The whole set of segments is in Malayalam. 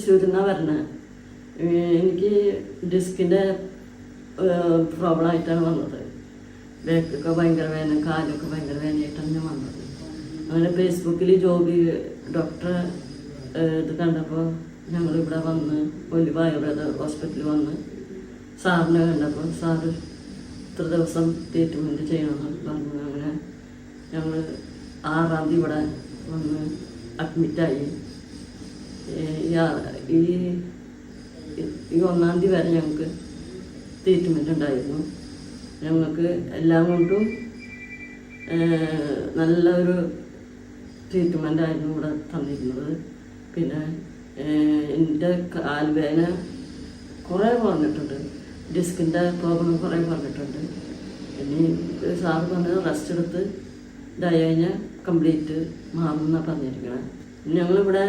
തൃശ്ശൂരിൽ നിന്നാണ് വരണത്. എനിക്ക് ഡിസ്കിൻ്റെ പ്രോബ്ലമായിട്ടാണ് വന്നത്. ബാക്കൊക്കെ ഭയങ്കര വേദന, കാലൊക്കെ ഭയങ്കര വേദനയായിട്ടാണ് ഞാൻ വന്നത്. അങ്ങനെ ഫേസ്ബുക്കിൽ ജോബി ഡോക്ടറെ ഇത് കണ്ടപ്പോൾ ഞങ്ങളിവിടെ വന്ന് ഒലിവ് ആയുർവേദ ഹോസ്പിറ്റലിൽ വന്ന് സാറിനെ കണ്ടപ്പോൾ സാറ് ഇത്ര ദിവസം ട്രീറ്റ്മെൻറ്റ് ചെയ്യണമെന്ന് പറഞ്ഞു. അങ്ങനെ ഞങ്ങൾ 6-ാം തീയതി ഇവിടെ വന്ന് അഡ്മിറ്റായി. ഈ 1-ാം തീയതി വരെ ഞങ്ങൾക്ക് ട്രീറ്റ്മെൻറ്റ് ഉണ്ടായിരുന്നു. ഞങ്ങൾക്ക് എല്ലാം കൊണ്ടും നല്ലൊരു ട്രീറ്റ്മെൻറ്റായിരുന്നു ഇവിടെ തന്നിരുന്നത്. പിന്നെ എൻ്റെ കാൽവേദന കുറേ കുറഞ്ഞിട്ടുണ്ട്, ഡിസ്കിൻ്റെ പ്രോബ്ലം കുറേ കുറഞ്ഞിട്ടുണ്ട്. ഇനി സാറ് പറഞ്ഞത് റെസ്റ്റ് എടുത്ത് ഇതായി കഴിഞ്ഞാൽ കംപ്ലീറ്റ് മാറുമെന്നാണ് പറഞ്ഞിരിക്കുന്നത്. ഞങ്ങളിവിടെ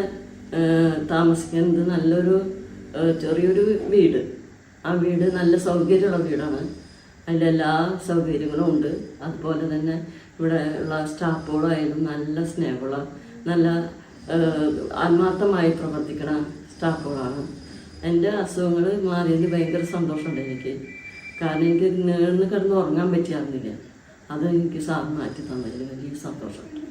താമസിക്കുന്നത് നല്ലൊരു ചെറിയൊരു വീട്. ആ വീട് നല്ല സൗകര്യമുള്ള വീടാണ്. അതിൻ്റെ എല്ലാ സൗകര്യങ്ങളും ഉണ്ട്. അതുപോലെ തന്നെ ഇവിടെ ഉള്ള സ്റ്റാഫുകളായാലും നല്ല സ്നേഹമുള്ള, നല്ല ആത്മാർത്ഥമായി പ്രവർത്തിക്കുന്ന സ്റ്റാഫുകളാണ്. എൻ്റെ അസുഖങ്ങൾ മാറിയതിൽ ഭയങ്കര സന്തോഷമുണ്ട് എനിക്ക്. കാരണം എനിക്ക് നേർന്ന് കിടന്ന് ഉറങ്ങാൻ പറ്റിയായിരുന്നില്ല. അത് എനിക്ക് സാർ മാറ്റി തന്നതിൽ വലിയ സന്തോഷമുണ്ട്.